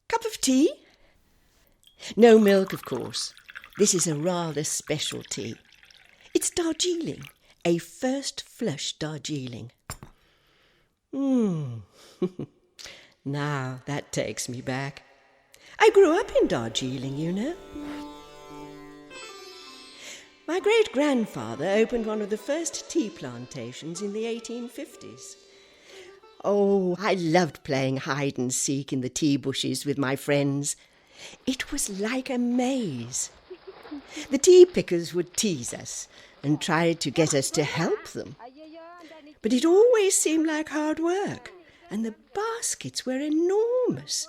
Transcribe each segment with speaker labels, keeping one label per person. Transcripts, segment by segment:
Speaker 1: Cup of tea? No milk, of course. This is a rather special tea. It's Darjeeling, a first flush Darjeeling. Now that takes me back. I grew up in Darjeeling, you know. My great-grandfather opened one of the first tea plantations in the 1850s. Oh, I loved playing hide and seek in the tea bushes with my friends. It was like a maze. The tea pickers would tease us and try to get us to help them. But it always seemed like hard work, and the baskets were enormous.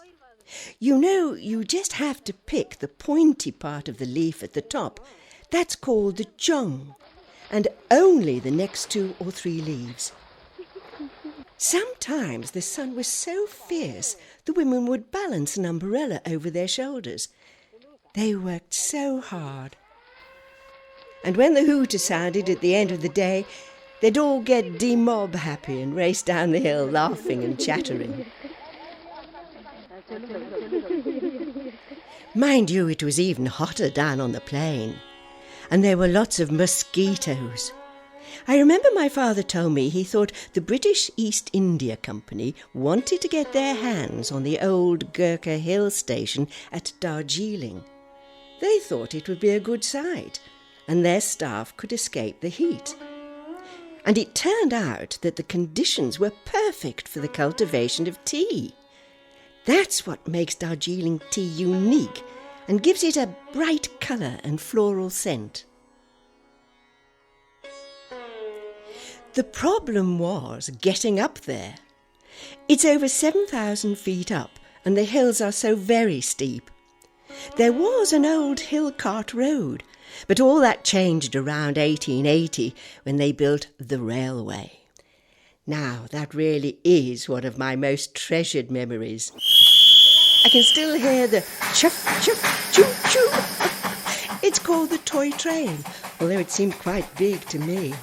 Speaker 1: You know, you just have to pick the pointy part of the leaf at the top. That's called the jung, and only the next 2 or 3 leaves. Sometimes the sun was so fierce the women would balance an umbrella over their shoulders. They worked so hard. And when the hooter sounded at the end of the day, they'd all get de-mob happy and race down the hill laughing and chattering. Mind you, it was even hotter down on the plain, and there were lots of mosquitoes. I remember my father told me he thought the British East India Company wanted to get their hands on the old Gurkha Hill station at Darjeeling. They thought it would be a good site, and their staff could escape the heat. And it turned out that the conditions were perfect for the cultivation of tea. That's what makes Darjeeling tea unique and gives it a bright colour and floral scent. The problem was getting up there. It's over 7,000 feet up, and the hills are so very steep. There was an old hill cart road, but all that changed around 1880 when they built the railway. Now, that really is one of my most treasured memories. I can still hear the chuff, chuff, choo, choo. It's called the toy train, although it seemed quite big to me.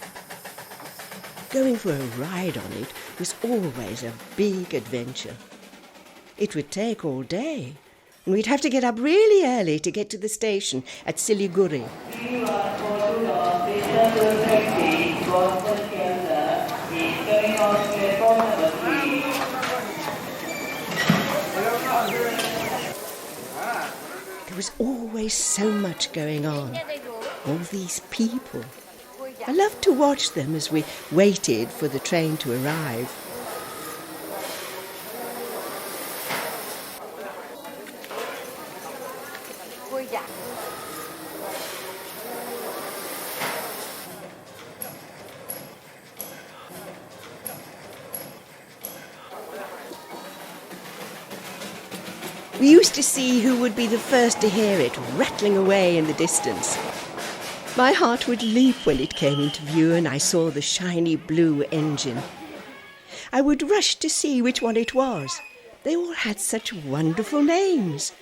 Speaker 1: Going for a ride on it was always a big adventure. It would take all day, and we'd have to get up really early to get to the station at Siliguri. There was always so much going on. All these people. I loved to watch them as we waited for the train to arrive. We used to see who would be the first to hear it rattling away in the distance. My heart would leap when it came into view and I saw the shiny blue engine. I would rush to see which one it was. They all had such wonderful names.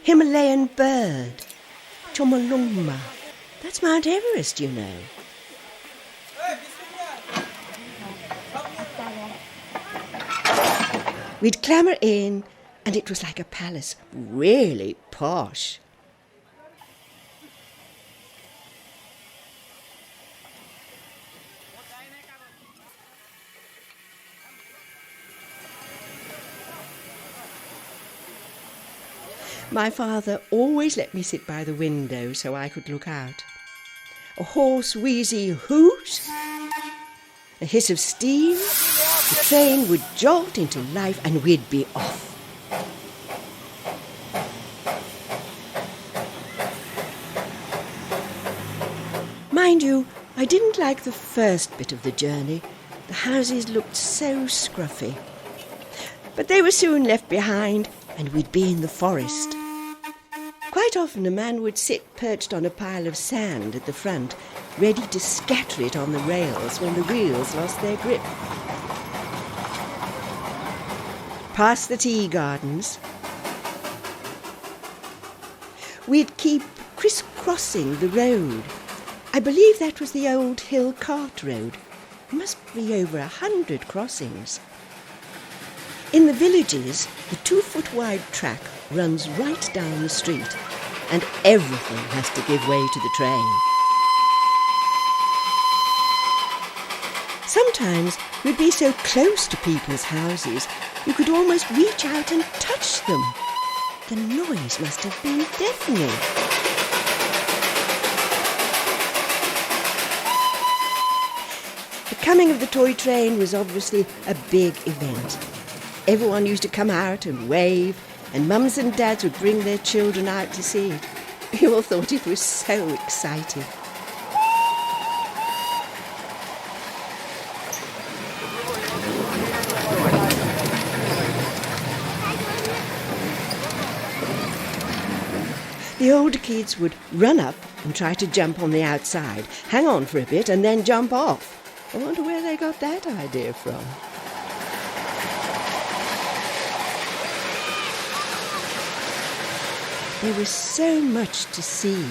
Speaker 1: Himalayan bird, Chomolungma. That's Mount Everest, you know. We'd clamber in, and it was like a palace, really posh. My father always let me sit by the window so I could look out. A hoarse, wheezy hoot, a hiss of steam, the train would jolt into life and we'd be off. Mind you, I didn't like the first bit of the journey. The houses looked so scruffy. But they were soon left behind, and we'd be in the forest. Quite often a man would sit perched on a pile of sand at the front, ready to scatter it on the rails when the wheels lost their grip. Past the tea gardens, we'd keep crisscrossing the road. I believe that was the old hill cart road. There must be over 100 crossings. In the villages, the 2-foot-wide track runs right down the street, and everything has to give way to the train. Sometimes we'd be so close to people's houses you could almost reach out and touch them. The noise must have been deafening. The coming of the toy train was obviously a big event. Everyone used to come out and wave, and mums and dads would bring their children out to see it. We all thought it was so exciting. The older kids would run up and try to jump on the outside, hang on for a bit and then jump off. I wonder where they got that idea from. There was so much to see.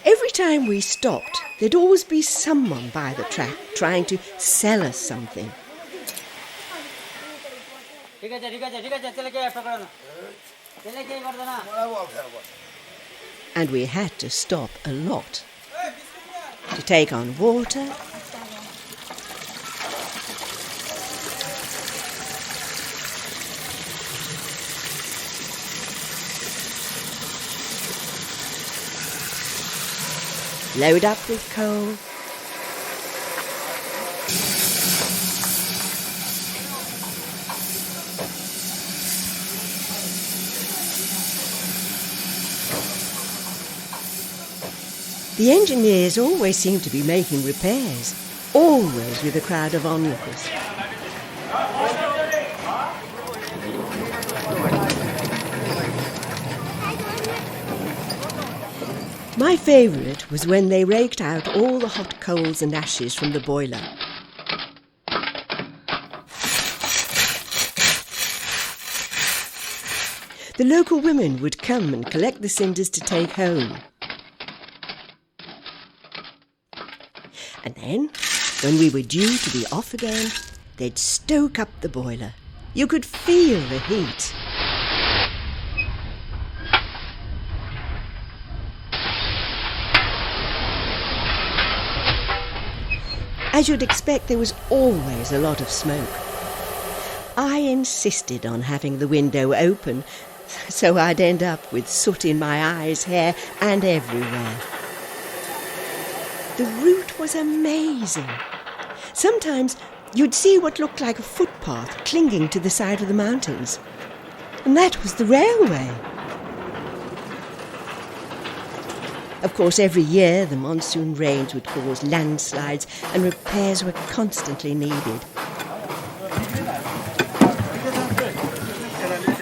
Speaker 1: Every time we stopped, there'd always be someone by the track trying to sell us something. And we had to stop a lot to take on water, load up with coal, the engineers always seem to be making repairs, always with a crowd of onlookers. My favourite was when they raked out all the hot coals and ashes from the boiler. The local women would come and collect the cinders to take home. And then, when we were due to be off again, they'd stoke up the boiler. You could feel the heat. As you'd expect, there was always a lot of smoke. I insisted on having the window open, so I'd end up with soot in my eyes, hair, and everywhere. The route was amazing. Sometimes you'd see what looked like a footpath clinging to the side of the mountains. And that was the railway. Of course, every year the monsoon rains would cause landslides and repairs were constantly needed.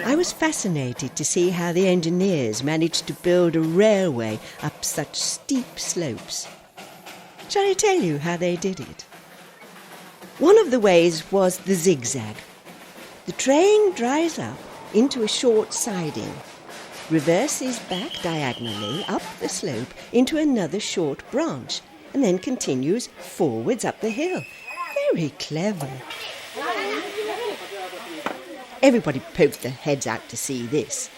Speaker 1: I was fascinated to see how the engineers managed to build a railway up such steep slopes. Shall I tell you how they did it? One of the ways was the zigzag. The train drives up into a short siding, reverses back diagonally up the slope into another short branch, and then continues forwards up the hill. Very clever. Everybody poked their heads out to see this.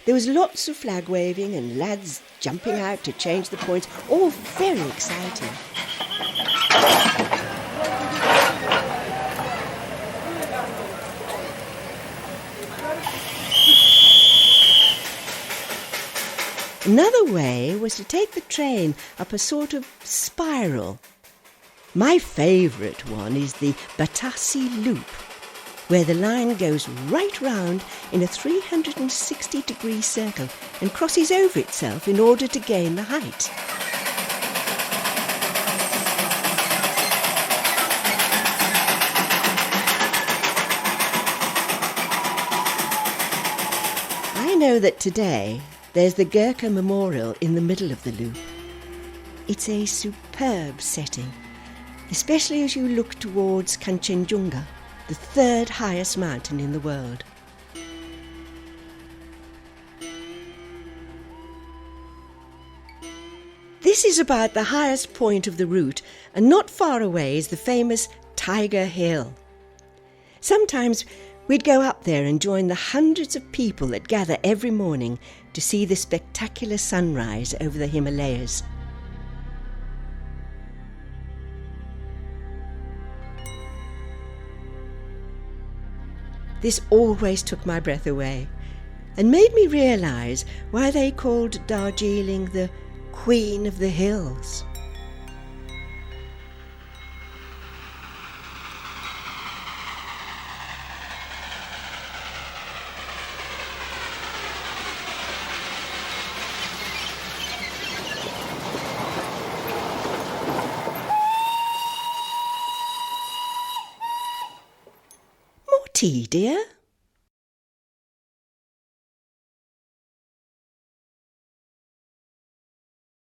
Speaker 1: There was lots of flag waving and lads jumping out to change the points, all very exciting. Another way was to take the train up a sort of spiral. My favourite one is the Battersea Loop, where the line goes right round in a 360-degree circle and crosses over itself in order to gain the height. I I know that today there's the Gurkha Memorial in the middle of the loop. It's a superb setting, especially as you look towards Kanchenjunga, the third highest mountain in the world. This is about the highest point of the route, and not far away is the famous Tiger Hill. Sometimes we'd go up there and join the hundreds of people that gather every morning to see the spectacular sunrise over the Himalayas. This always took my breath away and made me realise why they called Darjeeling the Queen of the Hills. More tea, dear?